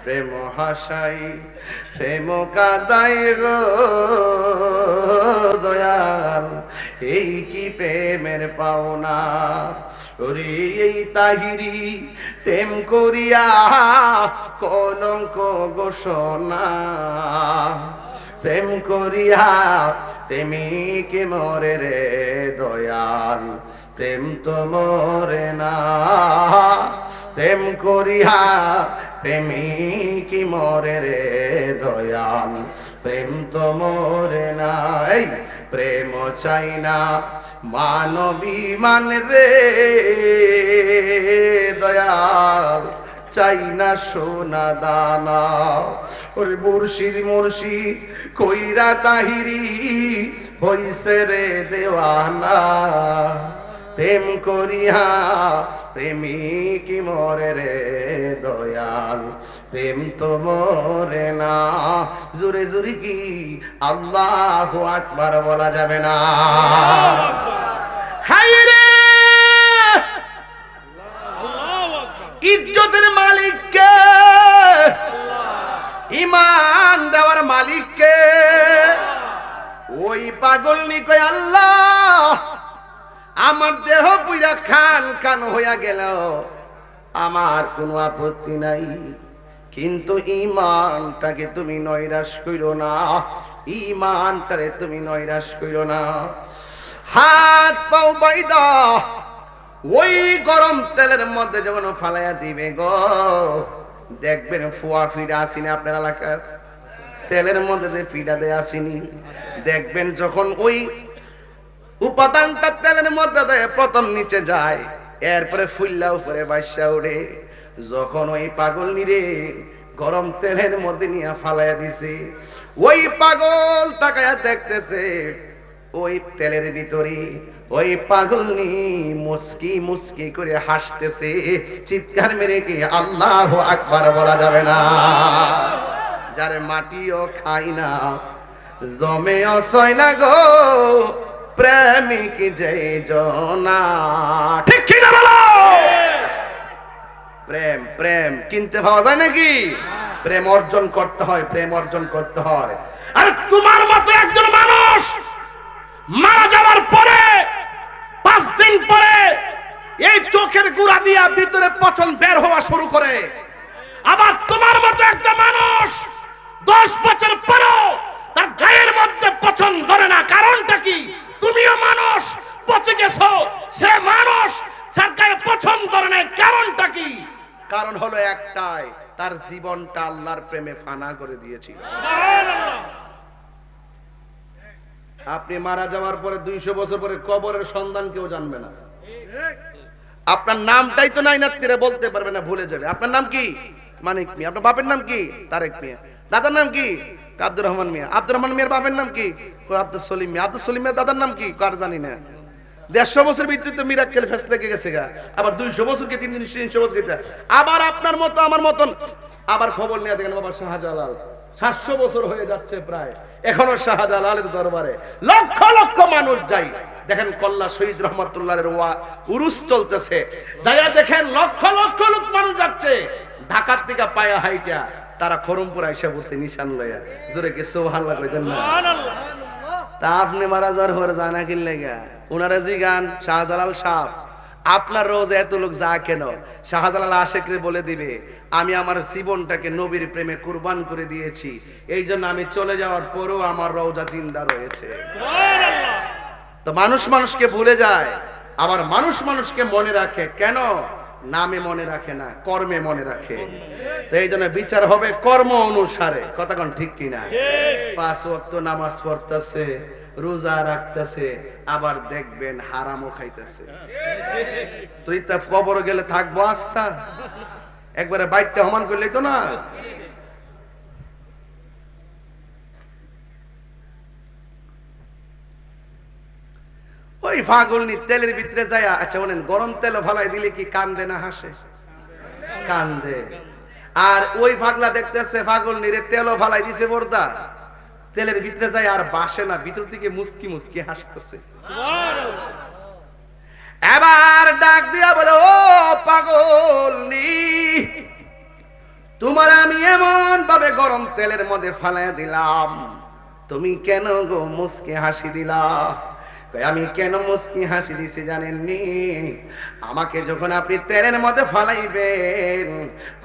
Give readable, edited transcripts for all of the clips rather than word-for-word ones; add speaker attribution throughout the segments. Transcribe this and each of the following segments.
Speaker 1: প্রেম হাসাই প্রেম কাদাই গো দয়াল, এই কি প্রেমের পাওনা। ওরে এই তাহিরি প্রেম করিয়া কলঙ্ক ঘোষণা, প্রেম করিয়া প্রেমিক মরে রে দয়াল, প্রেম তো মরে না। প্রেম করিয়া প্রেমিক মরে রে দয়াল, প্রেম তো মরে না। এই প্রেম চাই না মানবী মান রে দয়াল, চাই না সোনা দানা। ওরে মুর্শিদ মুর্শিদ কইরা তাহিরি হইছে রে দেওয়ানা, প্রেম করিয়া প্রেমিক মরে রে দয়াল, প্রেম তো মরে না। জোরে জোরে কি আল্লাহু আকবার বলা যাবে না? হায় রে ইজ্জতের মালিক কে, ইমান দেওয়ার মালিক কে? ওই পাগল নি কয় আল্লাহ আমার দেহ পুইরা খান খান হইয়া গেল, আমার কোনো আপত্তি নাই, কিন্তু ইমানটাকে তুমি নৈরাশ কইরো না, ইমানটারে তুমি নৈরাশ কইরো না। হাত পাও বাইদা ওই গরম তেলের মধ্যে যখন ফালাইয়া দিবে গো, দেখবেন ফুয়া ফিডা আসিনি আপনার এলাকার তেলের মধ্যে যে ফিডা দেয় আসিনি, দেখবেন যখন ওই উপাদানটা তেলের মধ্যে দেয় প্রথম নিচে যায়, এরপরে ফুল্লা উপরে বাইসা ওঠে। যখন ওই পাগল নিরে গরম তেলের মধ্যে নিয়ে ফালাইয়া দিছে, ওই পাগল তাকায়া দেখতেছে ওই তেলের ভিতরে ওই পাগলনি মুস্কি মুস্কি করে হাসতেছে, চিৎকার মেরে কি আল্লাহু আকবার বলা যাবে না? যারে মাটিও খাই না জমেও সয় না গো, প্রেমিক যে জনা। ঠিক কি না বলো? প্রেম প্রেম কিনতে পাওয়া যায় নাকি? প্রেম অর্জন করতে হয়, প্রেম অর্জন করতে হয়। আর তোমার মতো একজন মানুষ মারা যাওয়ার পরে 5 দিন পরে এই চোখের গুড়া দিয়া ভিতরে পচন বের হওয়া শুরু করে, আবার তোমার মতো একটা মানুষ 10 বছর পরেও তার গায়ের মধ্যে পচন ধরে না। কারণটা কি? তুমিও মানুষ, পচে গেছো, সে মানুষ, যার গায়ে পচন ধরে না। কারণটা কি? কারণ হলো একটাই, তার জীবনটা আল্লাহর প্রেমে ফানা করে দিয়েছিল। আপনি মারা যাওয়ার পরে 200 বছর পরে কবরের সন্ধান কেউ জানবে না। আপনার নামটাই তো নাই নাতিরা বলতে পারবে না, ভুলে যাবে। আপনার নাম কি? মানিক মিয়া। আপনার বাপের নাম কি? তারেক মিয়া। দাদার নাম কি? আব্দুর রহমান মিয়া। আব্দুর রহমান মিয়ার বাপের নাম কি? আব্দুল সলিম মিয়া। আব্দুল সলিম মিয়ার দাদার নাম কি? কার জানি না। 150 বছর ভিতরে তো মিরাক্কেল ফেস লেগে গেছে গা। আবার 200 বছরকে 300 বছর গেছে। আবার আপনার মতো আমার মতন আবার খবর নিয়ে দেখেন বাবা শাহজালাল 700 বছর হয়ে যাচ্ছে প্রায়, এখনো শাহজালালের দরবারে লক্ষ লক্ষ মানুষ যায়। দেখেন কল্লা শহীদ রহমাতুল্লাহের উরুস চলতেছে, যাইয়া দেখেন লক্ষ লক্ষ লোক মানুষ যাচ্ছে ঢাকার থেকে পায়া হাইটা, তারা খরমপুর আইসা বসে নিশান লইয়া। জোরে কে সুবহানাল্লাহ কইতেন না? তা আপনি মারা যাওয়ার পরে জানা কি লেগা উনারা জি গান শাহজালাল সাহেব আপনার রোজ এত লোক যা কেন? শাহজালাল আশেকরে বলে দিবে আমি আমার জীবনটাকে নবীর প্রেমে কুরবান করে দিয়েছি, এই জন্য আমি চলে যাওয়ার পরেও আমার রওজা জিন্দা রয়েছে। তো মানুষ মানুষকে ভুলে যায়, আবার মানুষ মানুষকে মনে রাখে। কেন? নামে মনে রাখে না, কর্মে মনে রাখে। তো এই জন্য বিচার হবে কর্ম অনুসারে। কথা কোন ঠিক কিনা? 5 ওয়াক্ত নামাজ পড়তেছে, রোজা রাখতেছে, আবার দেখবেন হারামও খাইতেছে। তুই তা কবর গেলে থাকবো আস্থা? একবারে বাইকটা সমান করলেই তো না। ওই ফাগুলনি তেলের ভিতরে যায়। আচ্ছা বলেন, গরম তেল ফালাই দিলে কি কান্দে না হাসে? কান্দে। আর ওই ফাগলা দেখতেছে ফাগুলনিরে তেলও ফালাই দিছে বর্দা, তেলের ভিতরে যায় আর বাসে না, ভিতর থেকে মুস্কি মুস্কি হাসতেছে। এবার ডাক দিয়া বলে, ও পাগলনি তোমার আমি এমন ভাবে গরম তেলের মধ্যে ফালাইয়া দিলাম, তুমি কেন গো মুস্কি হাসি দিলা? আমি কেন মুস্কি হাসি দিছি জানেননি? আমাকে যখন আপনি তেলের মধ্যে ফালাইবেন,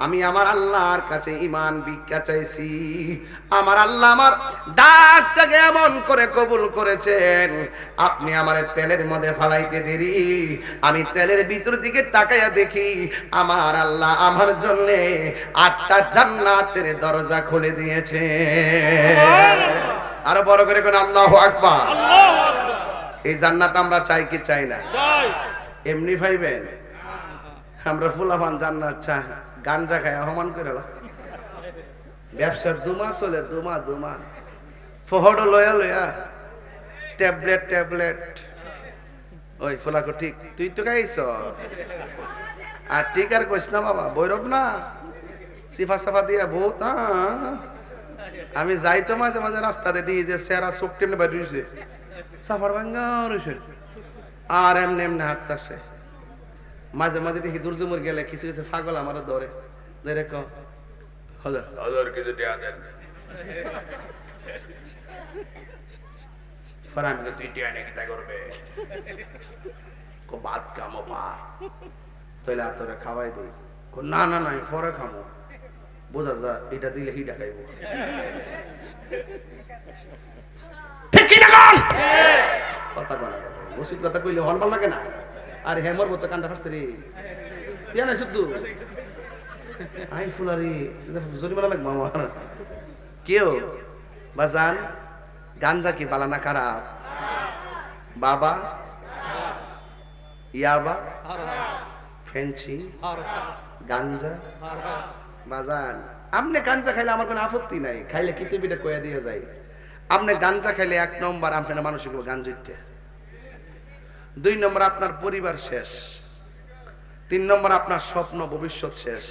Speaker 1: আমি আমার আল্লাহর কাছে ঈমান ভিক্ষা চাইছি। আমার আল্লাহ আমার ডাকটাকে এমন করে কবুল করেছেন, আপনি আমার তেলের মধ্যে ফালাইতে দেরি, আমি তেলের ভিতর দিকে তাকাইয়া দেখি আমার আল্লাহ আমার জন্য 8টা জান্নাতের দরজা খুলে দিয়েছে। আরো বড় করে কোন আল্লাহু আকবার। এই জান্নাত আমরা চাই কি চাই না? এমনি পাইবেন? আমরা ফুলাফান জান্নাত চাই, গাঞ্জা খায় অপমান করে ব্যবসা দুমা চলে, দুমা ফহড লয়া লয়া ট্যাবলেট ওই ফুলাকো ঠিক তুই তো খাইছ আর ঠিক আর কইস না বাবা, বৈরব না সিফা সাফা দিয়া বহুত। আমি যাই তো মাঝে মাঝে রাস্তাতে দিই যে সেরা চোখ টেমনে বাইরে রয়েছে, সাফার ভাঙ্গা রয়েছে আর এমনি হাঁটতেছে। মাঝে মাঝে দেখি দুর্জমুর গেলে কিছু কিছু পাগল আমার ধরে ধরে ক হাজার কিছু দেয়া দেন, তুই টিয়া নাকি তা করবে ভাত কামো পার তাইলে আর তোরে খাওয়াই দিই। না পরে খামো, বোঝা যা এটা দিলে হিটা খাইব। ঠিক কি না কথা কনা কথা মসজিদ কথা কইলে হন ভাল লাগে না? আরে হেমর মতো কান্দা ফাটছে রে, তুই না শুদ্ধ আই ফুলারি জরিমানা লাগবে আমার। কেউ বাজান গাঞ্জা কি বালা না খারাপ? বাবা ইয়াবা ফেন্সি গাঞ্জা বাজান, আপনি গাঞ্জা খাইলে আমার কোনো আপত্তি নাই, খাইলে কিতাবিটা কইয়া দিয়ে যায়। আপনি গাঞ্জা খাইলে 1 নম্বর আপনার মানসিক গাঞ্জিটা, 2 নম্বর আপনার পরিবার শেষ, 3 নম্বর আপনার স্বপ্ন ভবিষ্যৎ শেষ,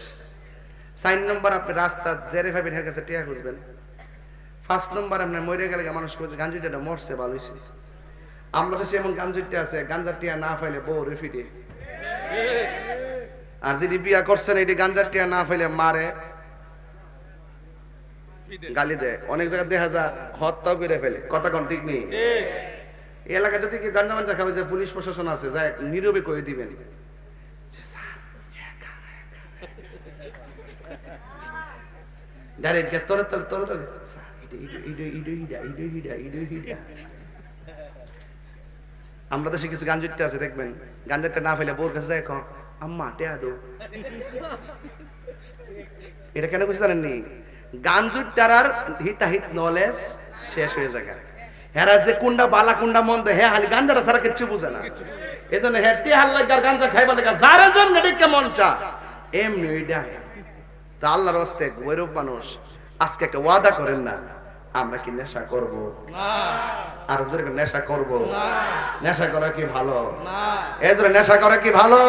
Speaker 1: 4 নম্বর আপনি রাস্তা জেরে ভাবেন এর কাছে টিয়া খুঁজবেন, 5 নম্বর আপনার মরে গেলে মানুষ কইছে গাঞ্জিটা মরছে ভালো হইছে। আমরা দেশে এমন গাঞ্জিটা আছে গাঞ্জার টিয়া না পাইলে বউ রেফিডে, আর যদি বিয়া করছেন এটি গাঞ্জার টিয়া না পাইলে মারে গালি দেয়, অনেক জায়গায় দেখা যায় হত্যাও করে ফেলে। কথা কোন ঠিক নেই? এই এলাকাটা থেকে গাঞ্জা মাঞ্জা খাবে যে পুলিশ প্রশাসন আছে যায় নীরবে করে দিবেন, আমরা দেশে কিছু গাঞ্জিটা আছে দেখবেন গাঞ্জারটা না ফেলে বউর কাছে যায় আম্মা টেয়া দো। এটা কেন কিছু জানেননি? গাঞ্জুটার হিতাহিত নলেজ শেষ হয়ে যায়। হেরার যে কুন্ডা বালা কুন্ডা মন্দ হে হালি গাঞ্জাটা ছাড়া কিচ্ছু বুঝে না। এই জন্য হেঁটে হাল্লা গাঞ্জা খাইবা লেগা যারা যেমন এদিকে মন চা এমনি ওইটা। তা আল্লাহর হস্তে গৌরব মানুষ আজকে একটা ওয়াদা করেন না, আমরা কি নেশা করব না? আর জোরে নেশা করব না? নেশা করা কি ভালো? না। এই জন্য নেশা করা কি ভালো?